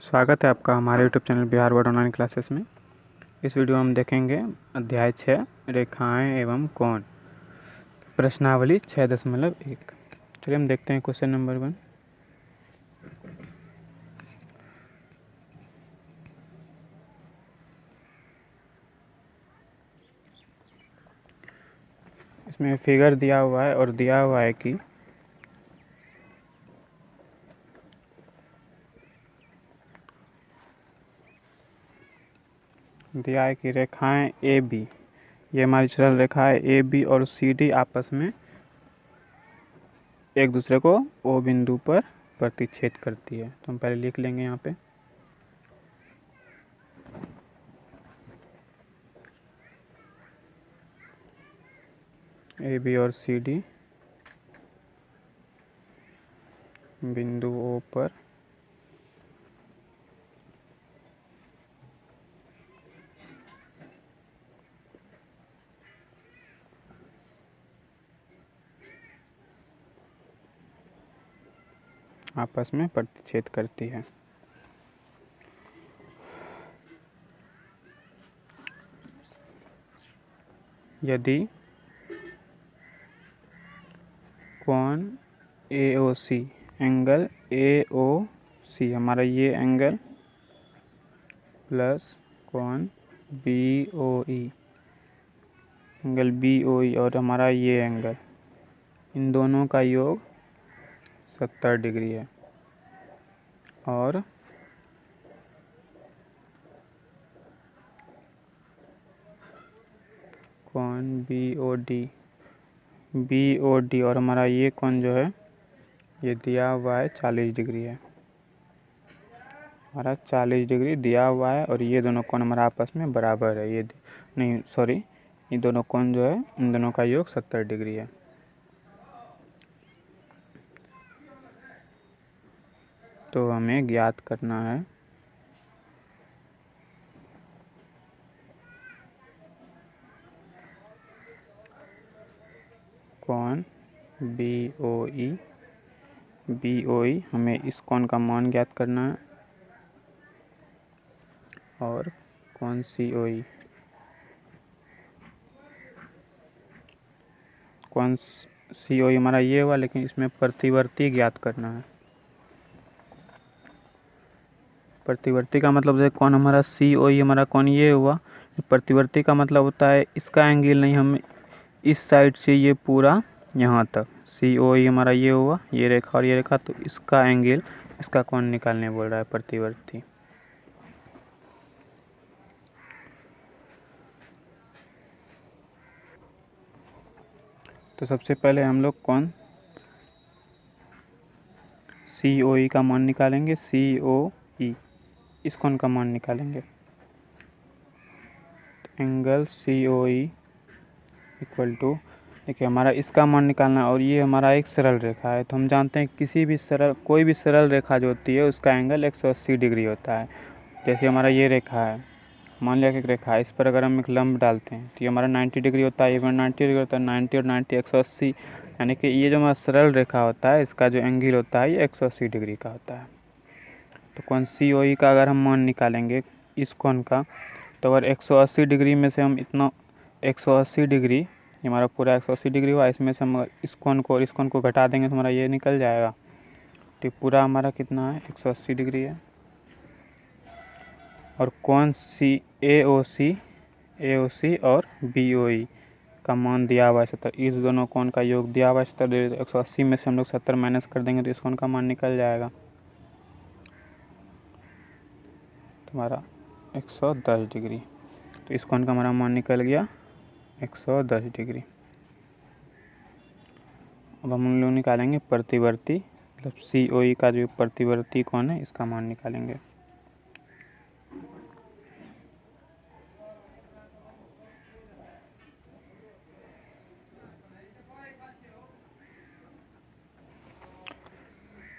स्वागत है आपका हमारे YouTube channel Bihar board online classes में। इस वीडियो में हम देखेंगे अध्याय 6 रेखाएं एवं कोण, प्रश्नावली 6.1। चलिए हम देखते हैं क्वेश्चन नंबर 1। इसमें फिगर दिया हुआ है और दिया हुआ है कि रेखाएं ए बी, ये हमारी सरल रेखा है ए बी और सी डी आपस में एक दूसरे को ओ बिंदु पर प्रतिच्छेद करती है। तो हम पहले लिख लेंगे यहाँ पे ए बी और सी डी बिंदु ओ पर आपस में प्रतिच्छेद करती है। यदि कोण AOC, एंगल AOC हमारा ये एंगल प्लस कोण BOE, एंगल BOE और हमारा ये एंगल, इन दोनों का योग 70 डिग्री है। और कोण BOD और हमारा ये कोण जो है ये दिया हुआ है 40 डिग्री है। हमारा 40 डिग्री दिया हुआ है और ये दोनों कोण हमारा आपस में बराबर है। ये दोनों कोण जो है इन दोनों का योग 70 डिग्री है। तो हमें ज्ञात करना है कोण BOE, हमें इस कोण का मान ज्ञात करना है। और कोण COE हमारा ये हुआ, लेकिन इसमें प्रतिवर्ती ज्ञात करना है। प्रतिवर्ती का मतलब जैसे कोण हमारा COE हमारा कोण ये हुआ, प्रतिवर्ती का मतलब होता है इसका एंगल नहीं, हम इस साइड से ये पूरा यहाँ तक COE हमारा ये हुआ, ये रेखा और ये रेखा, तो इसका एंगल, इसका कोण निकालने बोल रहा है प्रतिवर्ती। तो सबसे पहले हम लोग कोण COE का मान निकालेंगे। COE, इस कोण का मान निकालेंगे। तो एंगल COE इक्वल टू, देखिए हमारा इसका मान निकालना है और ये हमारा एक सरल रेखा है। तो हम जानते हैं कोई भी सरल रेखा जो होती है उसका एंगल 180 डिग्री होता है। जैसे हमारा ये रेखा है, मान लिया कि एक रेखा है, इस पर अगर हम एक लंब डालते हैं तो ये हमारा 90 डिग्री होता है, ये 90 डिग्री होता है, 90 और 90 180, यानी कि ये जो हमारा सरल रेखा होता है इसका जो एंगल होता है ये 180 डिग्री का होता है। तो कोण COE का अगर हम मान निकालेंगे इस कोण का, तो अगर 180 डिग्री में से हम इतना 180 डिग्री, ये हमारा पूरा 180 डिग्री हुआ, इसमें से हम इस कोण को और इस कोण को घटा देंगे तो हमारा ये निकल जाएगा। तो पूरा हमारा कितना है 180 डिग्री है। और कोण AOC और BOE का मान दिया हुआ है 70, इस दोनों कोण का योग दिया हुआ है 70 डिग्री। 180 में से हम लोग 70 माइनस कर देंगे तो इस कोण का मान निकल जाएगा, हमारा 110 डिग्री। तो इस कोण का हमारा मान निकल गया 110 डिग्री। अब हम लोग निकालेंगे प्रतिवर्ती, मतलब COE का जो प्रतिवर्ती कोण है इसका मान निकालेंगे।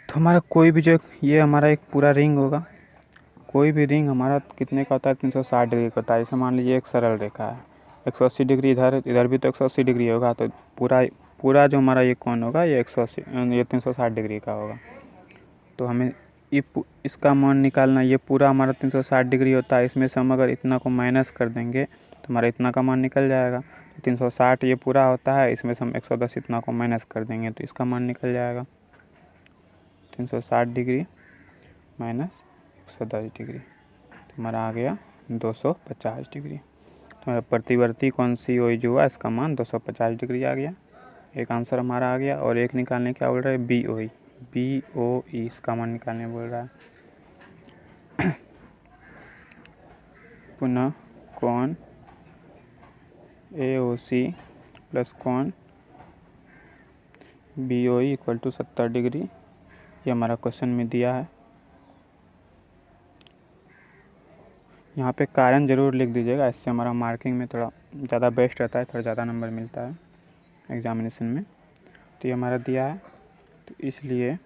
तो हमारा कोई भी जो ये हमारा एक पूरा रिंग होगा, कोई भी रिंग हमारा कितने का होता है 360 डिग्री का होता है। जैसे मान लीजिए एक सरल रेखा है 180 डिग्री, इधर भी तो 180 डिग्री होगा, तो पूरा जो हमारा ये कोण होगा ये 360 डिग्री का होगा। तो हमें इसका मान निकालना, ये पूरा हमारा 360 डिग्री होता है, इसमें से हम अगर इतना को माइनस कर देंगे तो हमारा इतना का मान निकल जाएगा। तो 360 ये पूरा होता है, इसमें से हम 110 इतना को माइनस कर देंगे तो इसका मान निकल जाएगा 360 डिग्री माइनस 110 डिग्री, तो हमारा आ गया 250 डिग्री। तो हमारा प्रतिवर्ती कोण COE जो हुआ इसका मान 250 डिग्री आ गया। एक आंसर हमारा आ गया। और एक निकालने क्या बोल रहा है, BOE इसका मान निकालने बोल रहा है। पुनः कोण AOC प्लस कोण BOE इक्वल टू 70 डिग्री, ये हमारा क्वेश्चन में दिया है। यहाँ पे कारण ज़रूर लिख दीजिएगा, इससे हमारा मार्किंग में थोड़ा ज़्यादा बेस्ट रहता है, थोड़ा ज़्यादा नंबर मिलता है एग्जामिनेशन में। तो ये हमारा दिया है, तो इसलिए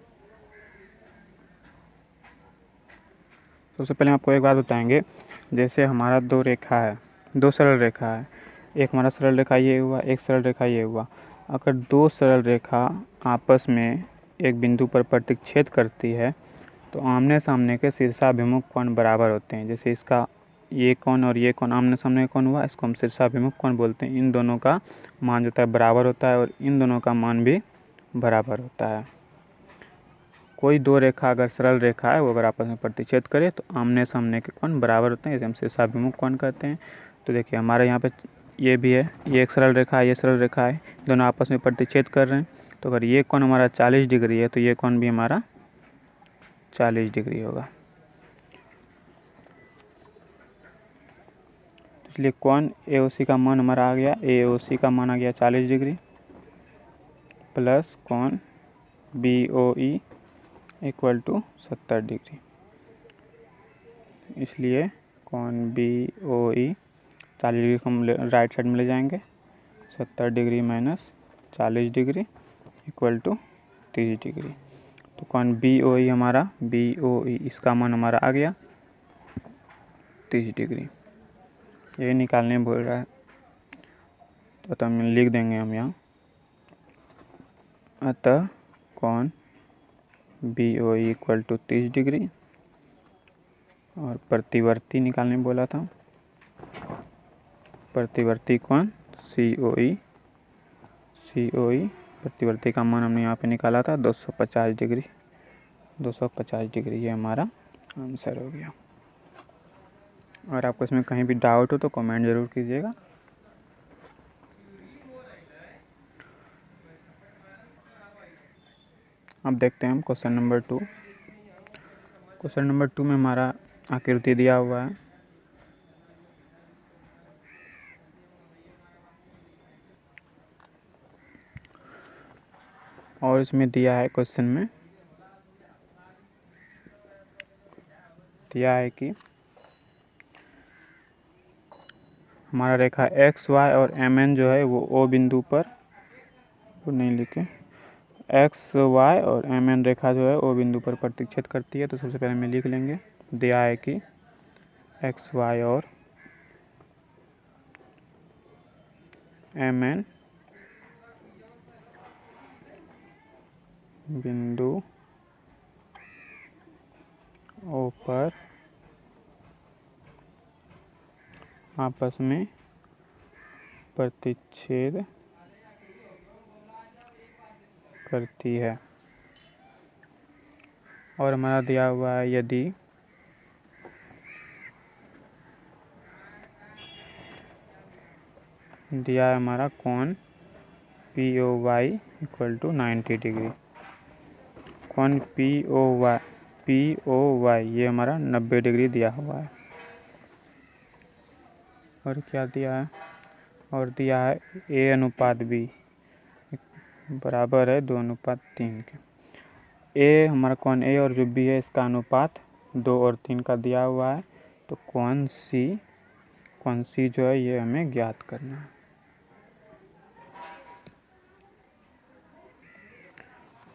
सबसे पहले आपको एक बात बताएंगे। जैसे हमारा दो सरल रेखा है, एक हमारा सरल रेखा ये हुआ, एक सरल रेखा ये हुआ। अगर दो सरल रेखा आपस में एक बिंदु पर प्रतिच्छेद करती है तो आमने सामने के शीर्षाभिमुख कोण बराबर होते हैं। जैसे इसका ये कोण और ये कोण आमने सामने का कोण हुआ, इसको हम शीर्षाभिमुख कोण बोलते हैं। इन दोनों का मान जो होता है बराबर होता है और इन दोनों का मान भी बराबर होता है। कोई दो रेखा अगर सरल रेखा है वो अगर आपस में प्रतिच्छेद करे तो आमने सामने के कोण बराबर होते हैं, इसे हम शीर्षाभिमुख कोण कहते हैं। तो देखिए हमारे यहाँ पे ये भी है, ये एक सरल रेखा है, ये सरल रेखा है, दोनों आपस में प्रतिच्छेद कर रहे हैं। तो अगर ये कोण हमारा 40 डिग्री है तो ये कोण भी हमारा 40 डिग्री होगा। इसलिए कोण AOC का मान हमारा आ गया, AOC का मान आ गया 40 डिग्री प्लस कोण BOE इक्वल टू 70 डिग्री। इसलिए कोण BOE 40 डिग्री को हम राइट साइड में ले जाएंगे, 70 degree minus 40 degree equal to 30 degree. तो कोण BOE हमारा BOE इसका मान हमारा आ गया 30 डिग्री, ये निकालने बोल रहा है। तो हम लिख देंगे हम यहाँ, अतः कोण BOE इक्वल टू 30 डिग्री और प्रतिवर्ती निकालने बोला था, प्रतिवर्ती कोण COE प्रतिवर्ती का मान हमने यहाँ पे निकाला था 250 डिग्री, 250 डिग्री ये हमारा आंसर हो गया। अगर आपको इसमें कहीं भी डाउट हो तो कमेंट ज़रूर कीजिएगा। अब देखते हैं हम क्वेश्चन नंबर 2। क्वेश्चन नंबर 2 में हमारा आकृति दिया हुआ है, और इसमें दिया है क्वेश्चन में दिया है कि हमारा रेखा XY और MN जो है वो O बिंदु पर, वो नहीं लिखे, XY और MN रेखा जो है O बिंदु पर प्रतिच्छेद करती है। तो सबसे पहले हम लिख लेंगे, दिया है कि XY और MN बिंदु O पर आपस में प्रतिच्छेद करती है। और हमारा दिया हुआ है यदि दिया है हमारा कोण POY इक्वल टू 90 डिग्री। कोण POY ये हमारा 90 डिग्री दिया हुआ है। और क्या दिया है, और दिया है A अनुपात B बराबर है 2:3 के। A हमारा कोण A और जो B है इसका अनुपात 2 और 3 का दिया हुआ है। तो कोण C जो है ये हमें ज्ञात करना है।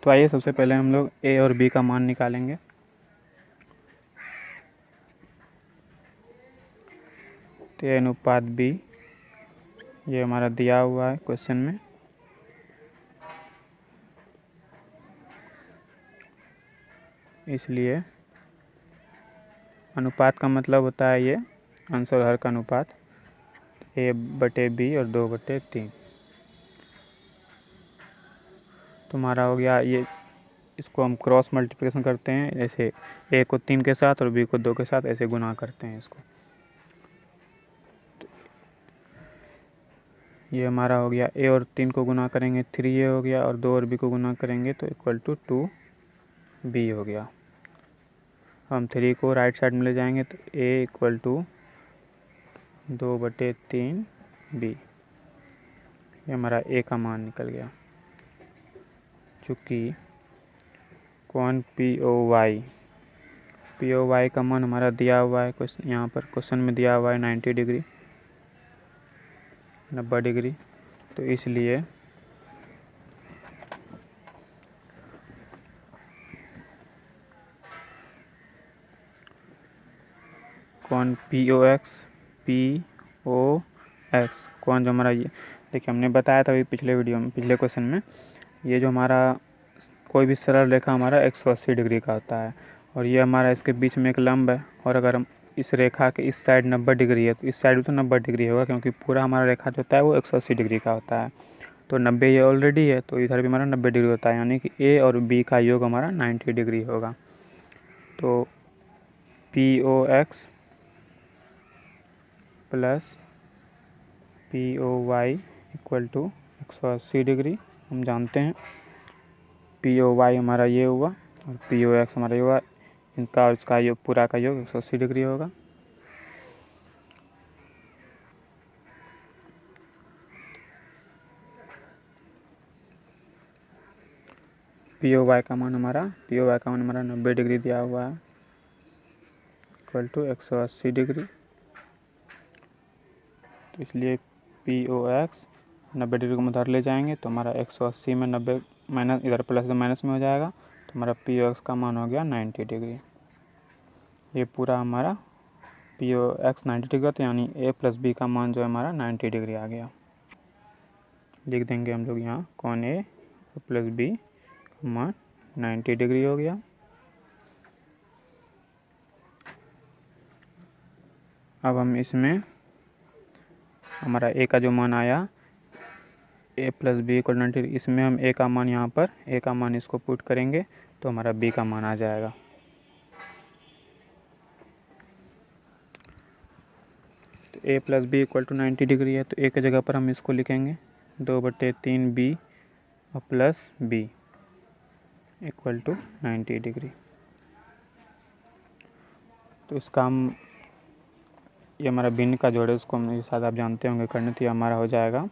तो आइए सबसे पहले हम लोग A और B का मान निकालेंगे। तो A अनुपात B ये हमारा दिया हुआ है क्वेश्चन में। इसलिए अनुपात का मतलब होता है ये अंश और हर का अनुपात, a/b और 2/3। तुम्हारा हो गया ये, इसको हम क्रॉस मल्टीप्लिकेशन करते हैं, ऐसे a को 3 के साथ और b को 2 के साथ ऐसे गुना करते हैं इसको। ये हमारा हो गया, a और 3 को गुना करेंगे 3a हो गया, और 2 और b को गुना करेंगे तो इक्वल टू 2b हो गया। हम 3 को राइट साइड में ले जाएंगे तो a इक्वल टू 2/3b। ये हमारा a का मान निकल गया। चूँकि कौन POY का मान हमारा दिया हुआ है, यहाँ पर क्वेश्चन में दिया हुआ है 90 डिग्री, 90 डिग्री, तो इसलिए कौन POX कौन जो हमारा, ये देखिए हमने बताया था अभी पिछले वीडियो में, पिछले क्वेश्चन में, ये जो हमारा कोई भी सरल रेखा हमारा 180 डिग्री का होता है, और ये हमारा इसके बीच में एक लंब है, और अगर हम इस रेखा के इस साइड 90 डिग्री है तो इस साइड भी तो 90 डिग्री होगा, क्योंकि पूरा हमारा रेखा जो होता है वो 180 डिग्री का होता है। तो 90 ये ऑलरेडी है, तो इधर भी हमारा 90 डिग्री होता है, यानी कि ए और बी का योग हमारा 90 डिग्री होगा। तो POX plus POY equal to 180 degree. हम जानते हैं POY हमारा ये हुआ और POX हमारा ये हुआ, इनका और इसका योग, पूरा का योग 180 डिग्री होगा। POY का मान हमारा 90 डिग्री दिया हुआ है, इक्वल टू 180 डिग्री। तो इसलिए POX 90 डिग्री को हम उधर ले जाएंगे तो हमारा 180 में 90 माइनस, इधर प्लस तो माइनस में हो जाएगा, तो हमारा POX का मान हो गया 90 डिग्री। ये पूरा हमारा POX 90 डिग्री था, यानी A प्लस B का मान जो है हमारा 90 डिग्री आ गया। लिख देंगे हम लोग यहाँ कौन A प्लस B का मान 90 डिग्री हो गया। अब हम इसमें हमारा A का जो मान आया A प्लस B इक्वल 90, इसमें हम A का मान, यहाँ पर A का मान इसको पुट करेंगे तो हमारा B का मान आ जाएगा। तो A plus B equal to 90 degree है, तो A की जगह पर हम इसको लिखेंगे 2/3B और plus B equal to 90 degree. तो इसका हम, ये हमारा भिन्न का जोड़ है, उसको हम शायद आप जानते होंगे करने, तो हमारा हो जाएगा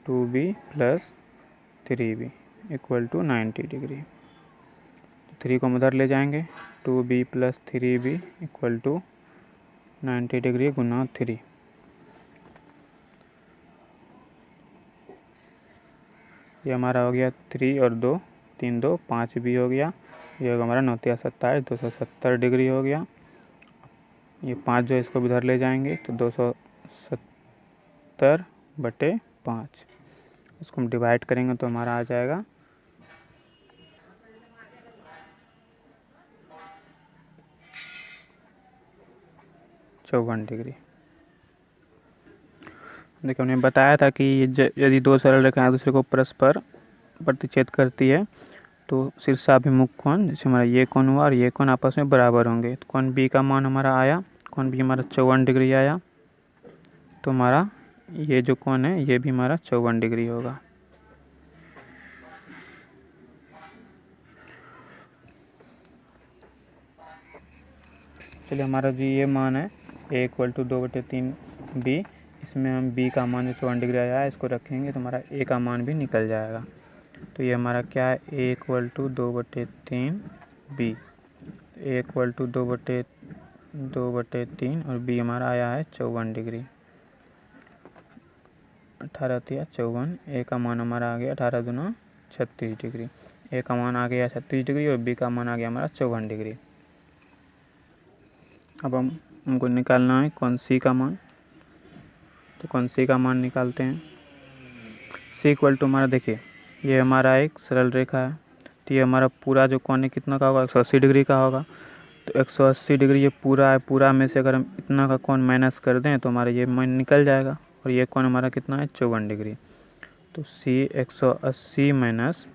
2B प्लस 3B इक्वल टू 90 डिग्री। 3 को हम उधर ले जाएंगे, 2B प्लस 3B इक्वल टू 90 डिग्री गुना 3। ये हमारा हो गया 3 और 2, 3 2 5 भी हो गया। ये होगा हमारा 9 × 27 270 डिग्री हो गया। ये 5 जो इसको इधर ले जाएंगे तो 270/5, इसको हम डिवाइड करेंगे तो हमारा आ जाएगा 54 डिग्री। देखिए हमने बताया था कि यदि दो सरल रेखाएं दूसरे को परस्पर प्रतिच्छेद करती है तो शीर्षाभिमुख कोण, जैसे हमारा ये कोण हुआ और ये कोण आपस में बराबर होंगे। तो कोण बी का मान हमारा आया, कोण बी हमारा 54 डिग्री आया, तो हमारा ये जो कोण है ये भी हमारा 54 डिग्री होगा। चलिए हमारा जो ये मान है A इक्वल टू 2/3B, इसमें हम B का मान जो 54 डिग्री आया है इसको रखेंगे तो हमारा A का मान भी निकल जाएगा। तो ये हमारा क्या है, A equal to 2/3B, A equal to 2/3 और B हमारा आया है 54 डिग्री। 18 या 54, A का मान हमारा आ गया 18 दूना 36 डिग्री। A का मान आ गया 36 डिग्री और B का मान आ गया हमारा 54 डिग्री। अब हमको निकालना है कौन C का मान, तो कौन C का मान निकालते हैं। C इक्वल टू हमारा, देखिए ये हमारा एक सरल रेखा है। तो ये हमारा पूरा जो कोण है कितना का होगा, 180 डिग्री का होगा। तो 180 डिग्री ये पूरा है, पूरा में से अगर हम इतना का कोण माइनस कर दें तो हमारा ये मान निकल जाएगा। और ये कोण हमारा कितना है, 54 डिग्री। तो सी 180 माइनस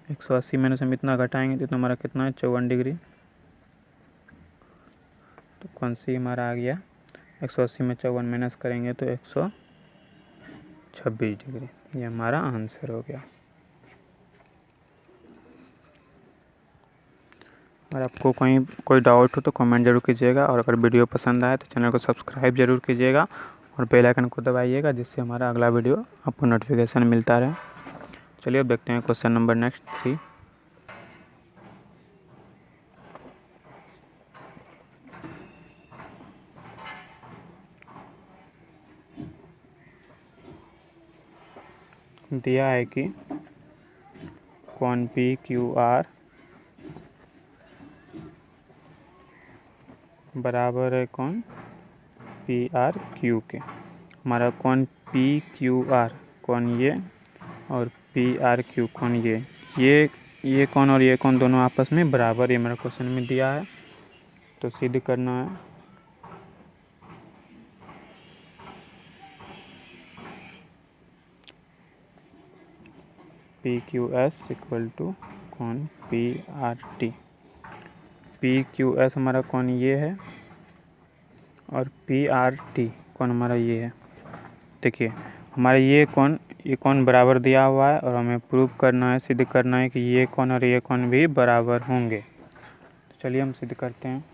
180 माइनस हम इतना घटाएंगे तो हमारा कितना है, 54 डिग्री। तो कोण सी हमारा आ गया 180 में 54 माइनस करेंगे तो 126 डिग्री। ये हमारा आंसर हो गया। अगर आपको कोई डाउट हो तो कमेंट जरूर कीजिएगा, और अगर वीडियो पसंद आए तो चैनल को सब्सक्राइब जरूर कीजिएगा और बेल आइकन को दबाइएगा, जिससे हमारा अगला वीडियो आपको नोटिफिकेशन मिलता रहे। चलिए अब देखते हैं क्वेश्चन नंबर नेक्स्ट 3। दिया है कि कोण पी क्यू आर बराबर है कोण पी आर क्यू के। हमारा कोण पी क्यू आर कोण ये और पी आर क्यू कोण ये कोण और ये कोण दोनों आपस में बराबर, ये हमारा क्वेश्चन में दिया है। तो सिद्ध करना है। P Q S equal to कोण P R T. P Q S हमारा कोण ये है और पी आर टी कोण हमारा ये है। देखिए हमारा ये कोण बराबर दिया हुआ है और हमें प्रूव करना है, सिद्ध करना है कि ये कोण और ये कोण भी बराबर होंगे। तो चलिए हम सिद्ध करते हैं।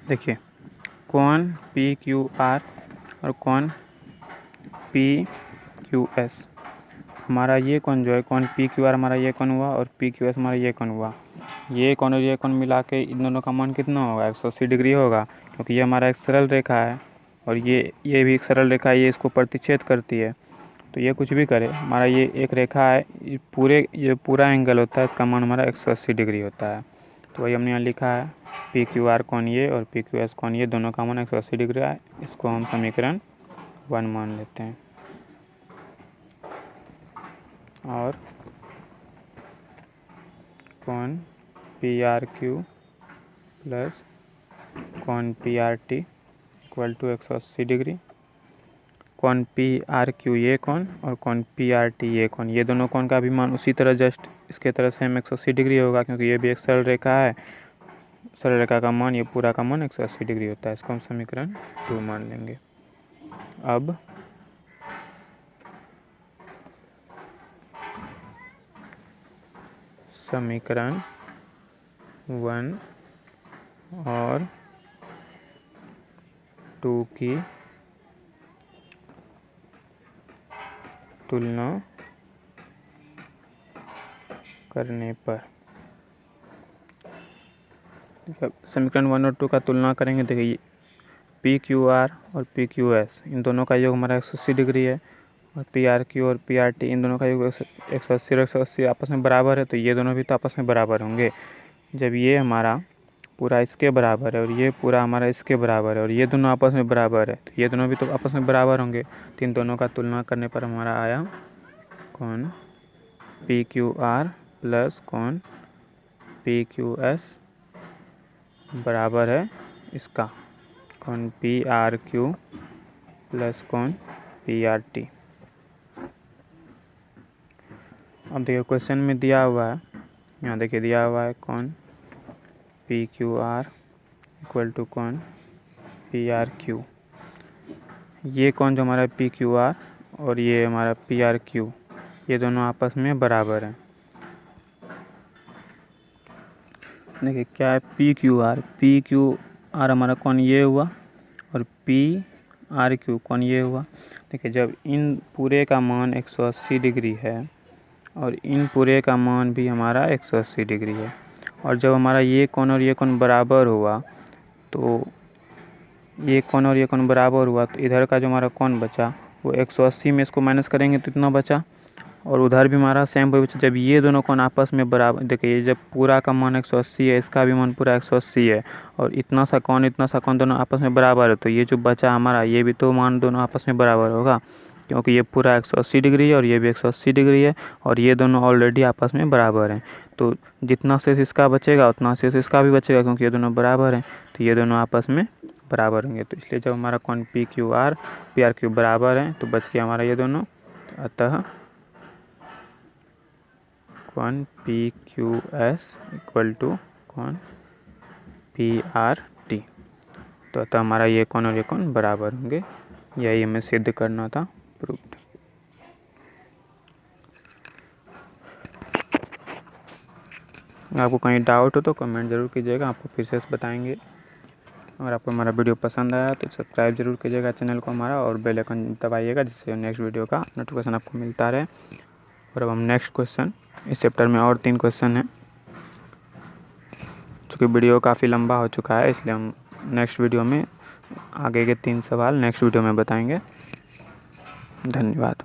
देखिए कोण पी क्यू आर और कोण पी क्यू एस, हमारा ये कोण जो है कोण पी क्यू आर हमारा ये कोण हुआ और पी क्यू एस हमारा ये कोण हुआ। ये कोण और ये कोण मिला के इन दोनों का मान कितना होगा, 180 डिग्री होगा, क्योंकि ये हमारा एक सरल रेखा है और ये भी एक सरल रेखा है, ये इसको प्रतिच्छेद करती है। तो ये कुछ भी करे, हमारा ये एक रेखा है, ये पूरा एंगल होता है, इसका मान हमारा 180 डिग्री होता है। तो वही हमने यहाँ लिखा है, पी क्यू आर कोण ये और पी क्यू एस कोण ये दोनों का मान 180 डिग्री है। इसको हम समीकरण 1 मान लेते हैं। और कोण पी आर क्यू प्लस कोण P R T equal to 180 degree. कोण पी आर क्यू ये कोण और कोण पी आर टी ये कोण, ये दोनों कोण का भी मान उसी तरह जस्ट इसके तरह सेम 180 डिग्री होगा, क्योंकि ये भी एक सरल रेखा है। सरल रेखा का मान, ये पूरा का मान 180 डिग्री होता है। इसको हम समीकरण 2 मान लेंगे। अब समीकरण 1 और 2 की तुलना करने पर, समीकरण 1 और 2 का तुलना करेंगे। देखिए पी क्यू आर और पी क्यू एस इन दोनों का योग हमारा 180 डिग्री है, और पी आर क्यू और पी आर टी इन दोनों का योग 180 और 180 आपस में बराबर है। तो ये दोनों भी तो आपस में बराबर होंगे। जब ये हमारा पूरा इसके बराबर है और ये पूरा हमारा इसके बराबर है और ये दोनों आपस में बराबर है, तो ये दोनों भी तो आपस में बराबर होंगे। तो इन दोनों का तुलना करने पर हमारा आया कोण पी क्यू आर प्लस कोण पी क्यू एस बराबर है इसका कोण पी आर क्यू प्लस कोण पी आर टी। अब देखिए क्वेश्चन में दिया हुआ है, यहाँ देखिए दिया हुआ है कोण P Q R equal to कोण पी आर क्यू। ये कोण जो हमारा पी क्यू आर और ये हमारा पी आर क्यू, ये दोनों आपस में बराबर हैं। देखिए क्या है पी क्यू आर हमारा कोण ये हुआ और पी आर क्यू कोण ये हुआ। देखिए जब इन पूरे का मान 180 डिग्री है और इन पूरे का मान भी हमारा 180 डिग्री है, और जब हमारा ये कोण और ये कोण बराबर हुआ, तो ये कोण और ये कोण बराबर हुआ, तो इधर का जो हमारा कोण बचा वो 180 में इसको माइनस करेंगे तो इतना बचा, और उधर भी हमारा सेम वही। जब ये दोनों कोण आपस में बराबर, देखिए जब पूरा का मान 180 है, इसका भी मान पूरा 180 है, और इतना सा कोण दोनों आपस में बराबर है, तो ये जो बचा हमारा ये भी तो मान दोनों आपस में बराबर होगा, क्योंकि ये पूरा 180 डिग्री है और ये भी 180 डिग्री है, और ये दोनों ऑलरेडी आपस में बराबर हैं। तो जितना शेष इसका बचेगा उतना शेष इसका भी बचेगा, क्योंकि ये दोनों बराबर हैं, तो ये दोनों आपस में बराबर होंगे। तो इसलिए जब हमारा कोण PQR बराबर है तो बच गया हमारा ये दोनों। अतः कोण PQS इक्वल टू कोण PRT। तो अतः हमारा ये कोण और ये कोण बराबर होंगे। यही हमें सिद्ध करना था, प्रूव्ड। आपको कहीं डाउट हो तो कमेंट ज़रूर कीजिएगा, आपको फिर से बताएंगे। अगर आपको हमारा वीडियो पसंद आया तो सब्सक्राइब जरूर कीजिएगा चैनल को हमारा, और बेल आइकन दबाइएगा, जिससे नेक्स्ट वीडियो का नोटिफिकेशन आपको मिलता रहे। और अब हम नेक्स्ट क्वेश्चन, इस चैप्टर में और 3 क्वेश्चन हैं। चूँकि वीडियो काफ़ी लंबा हो चुका है, इसलिए हम नेक्स्ट वीडियो में आगे के 3 सवाल नेक्स्ट वीडियो में बताएंगे। धन्यवाद।